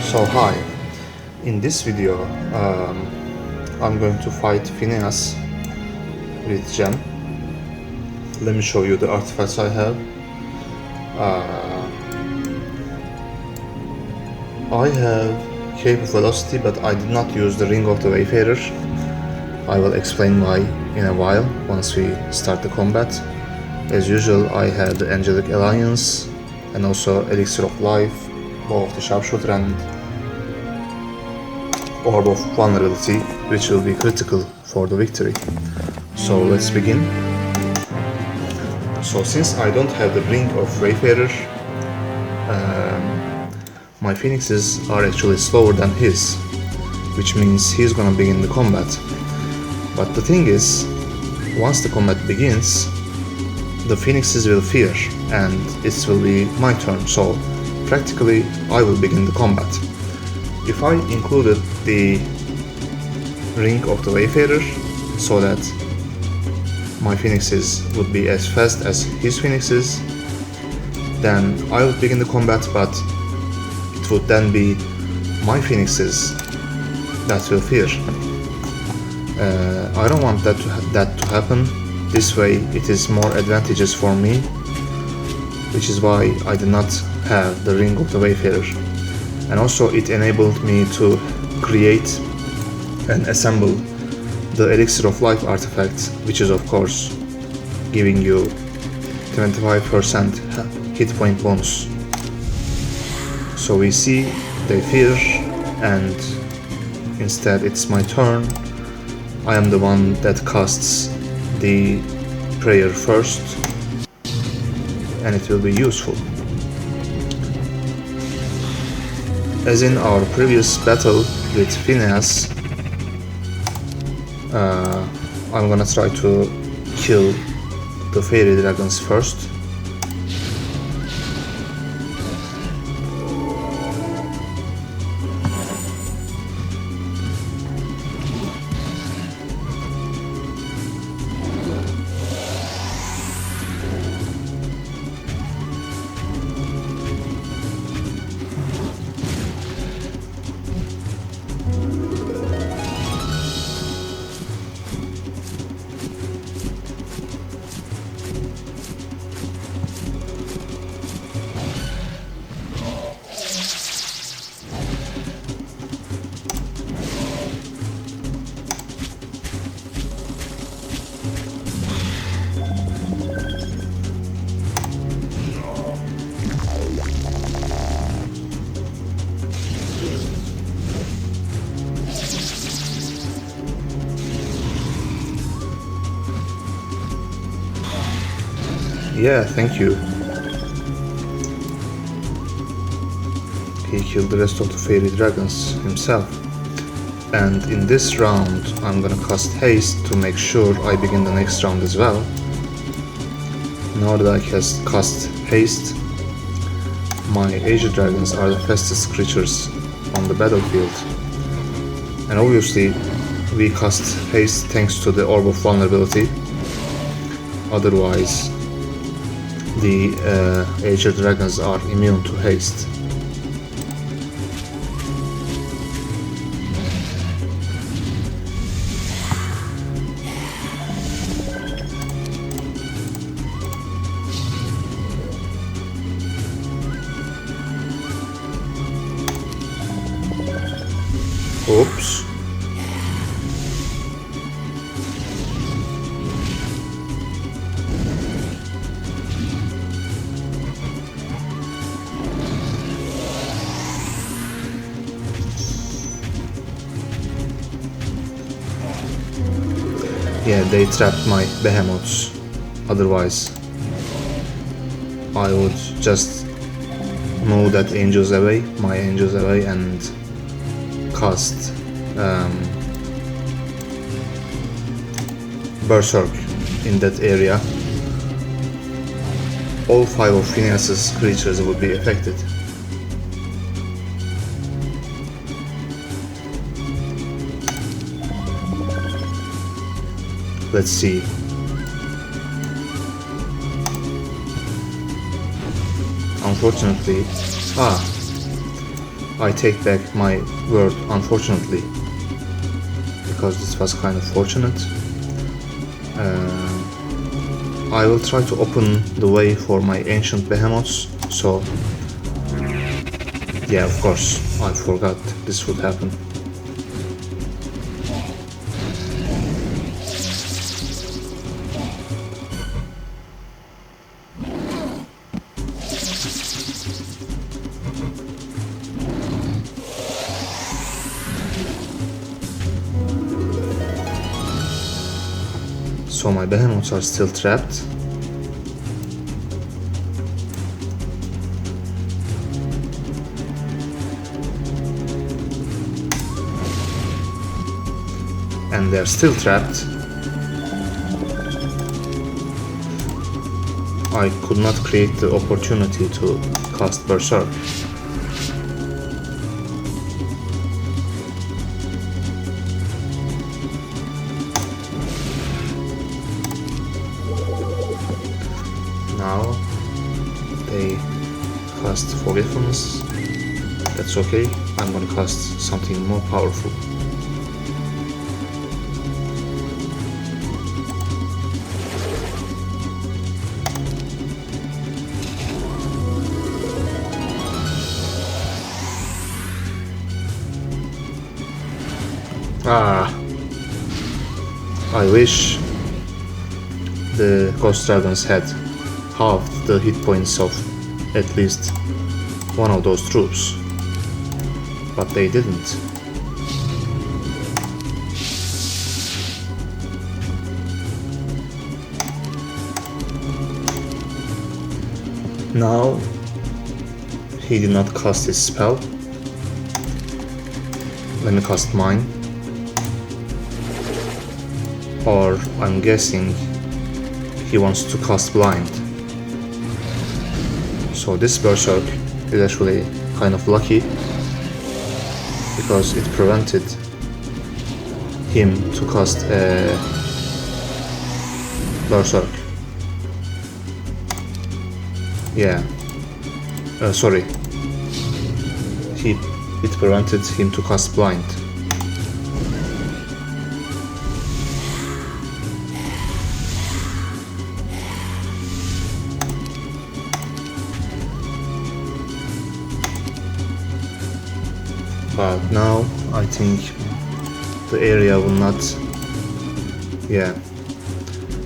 So hi, in this video I'm going to fight Finneas with Gem. Let me show you the artifacts I have. I have Cape of Velocity, but I did not use the Ring of the Wayfarer. I will explain why in a while once we start the combat. As usual, I have the Angelic Alliance and also Elixir of Life, Bow of the Sharpshooter and Orb of Vulnerability, which will be critical for the victory. So let's begin. So since I don't have the Ring of Wayfarer, my Phoenixes are actually slower than his, which means he's gonna begin the combat. But the thing is, once the combat begins, the Phoenixes will fear and it will be my turn, so practically I will begin the combat. If I included the Ring of the Wayfarer so that my Phoenixes would be as fast as his Phoenixes, then I would begin the combat, but it would then be my Phoenixes that will fear. I don't want that to happen. This way it is more advantageous for me, which is why I did not have the Ring of the Wayfarer. And also it enabled me to create and assemble the Elixir of Life artifact, which is of course giving you 25% hit point bonus. So we see they fear, and instead it's my turn. I am the one that casts the prayer first, and it will be useful. As in our previous battle with Finneas, I'm gonna try to kill the fairy dragons first. Yeah, thank you. He killed the rest of the fairy dragons himself. And in this round, I'm gonna cast haste to make sure I begin the next round as well. Now that I cast haste, my Asia dragons are the fastest creatures on the battlefield. And obviously, we cast haste thanks to the Orb of Vulnerability. Otherwise, the Asia dragons are immune to haste. Oops. Yeah, they trapped my behemoths. Otherwise, I would just move that angels away, my angels away, and cast Berserk in that area. All 5 of Finneas's creatures would be affected. Let's see. Unfortunately, I take back my word, unfortunately, because this was kind of fortunate. I will try to open the way for my ancient behemoths, so yeah, of course, I forgot this would happen. So my behemoths are still trapped. And they're still trapped. I could not create the opportunity to cast Berserk. Now they cast Forgetfulness. That's okay. I'm gonna cast something more powerful. I wish the Ghost Dragons had halved the hit points of at least one of those troops, but they didn't. Now he did not cast his spell. Let me cast mine. Or I'm guessing he wants to cast Blind. So this Berserk is actually kind of lucky because it prevented him to cast a Berserk. Yeah. Sorry. It prevented him to cast Blind. But now I think the area will not, yeah,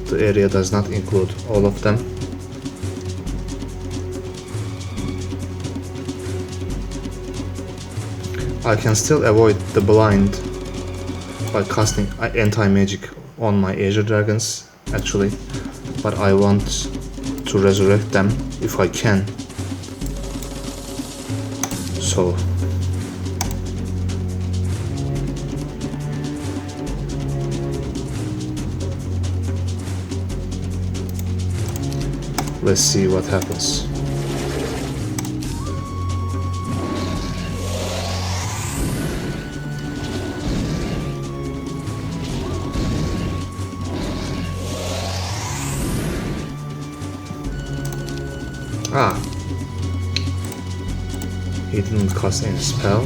the area does not include all of them. I can still avoid the blind by casting Anti-Magic on my Azure Dragons, actually, but I want to resurrect them if I can. So let's see what happens. He didn't cast any spell.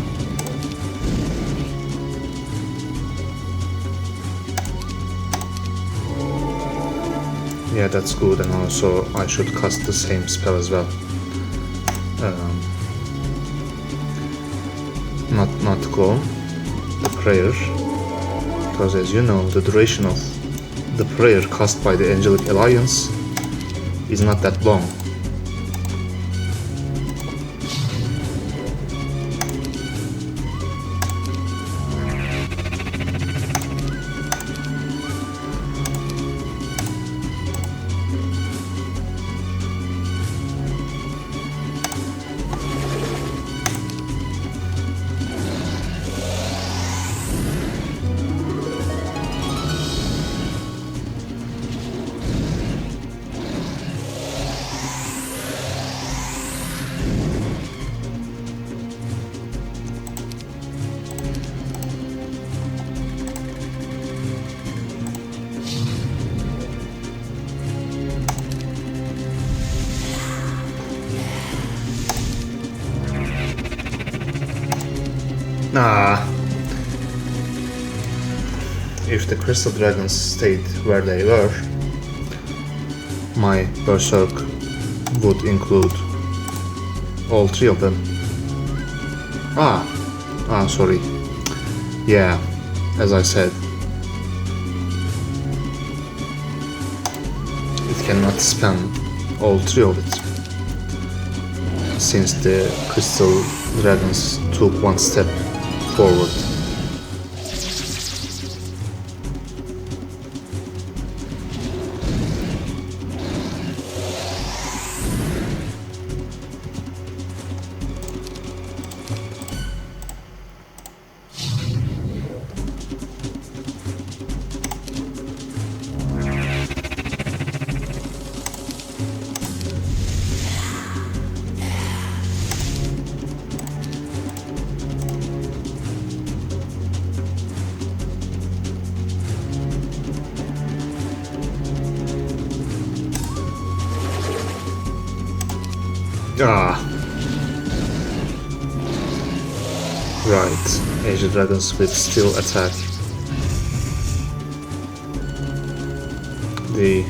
Yeah, that's good, and also I should cast the same spell as well. Not clone the prayer, because as you know, the duration of the prayer cast by the Angelic Alliance is not that long. If the crystal dragons stayed where they were, my berserk would include all three of them. Sorry. Yeah, as I said, it cannot span all three of it, since the crystal dragons took one step forward. Right, Asia dragons will still attack the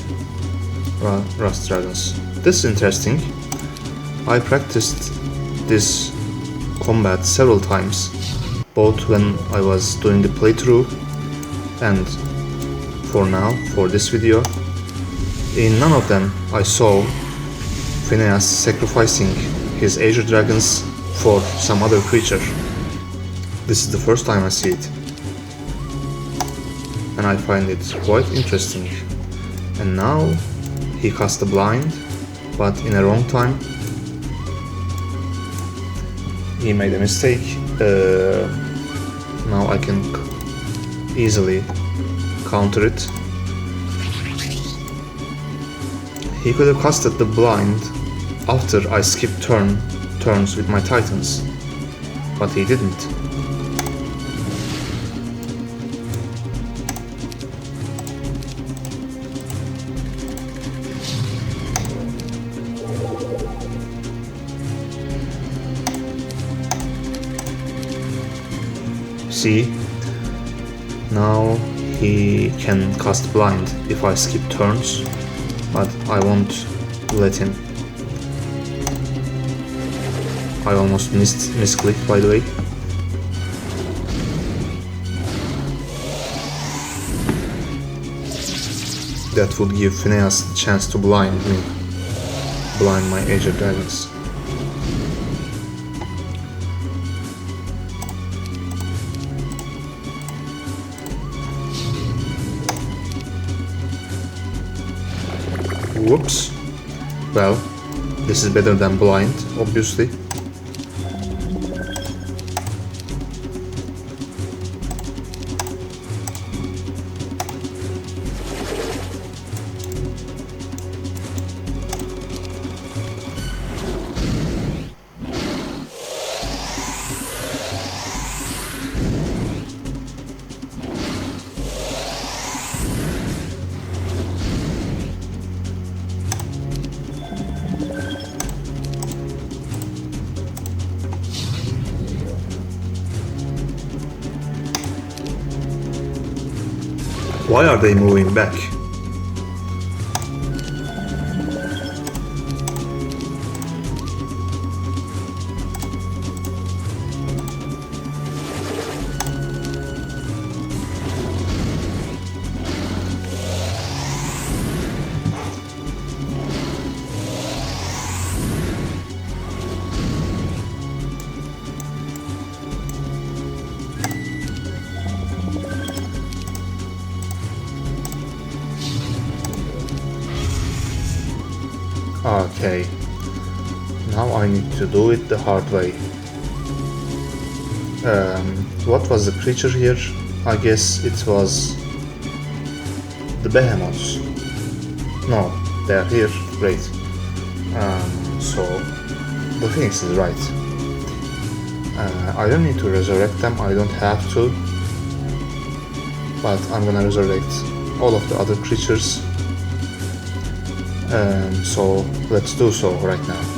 rust dragons. This is interesting. I practiced this combat several times, both when I was doing the playthrough and for this video. In none of them I saw Finneas sacrificing his Asia dragons for some other creature. This is the first time I see it, and I find it quite interesting. And now he cast a blind, but in a wrong time. He made a mistake. Now I can easily counter it. He could have casted the blind after I skipped turns with my titans, but he didn't. See, now he can cast blind if I skip turns, but I won't let him. I almost misclicked, by the way. That would give Finneas the chance to blind my Asia dragons. Whoops. Well, this is better than blind, obviously. Why are they moving back? Okay, now I need to do it the hard way. What was the creature here? I guess it was the behemoths. No, they are here. Great. So the Phoenix is right. I don't need to resurrect them. I don't have to, but I'm gonna resurrect all of the other creatures. So let's do so right now.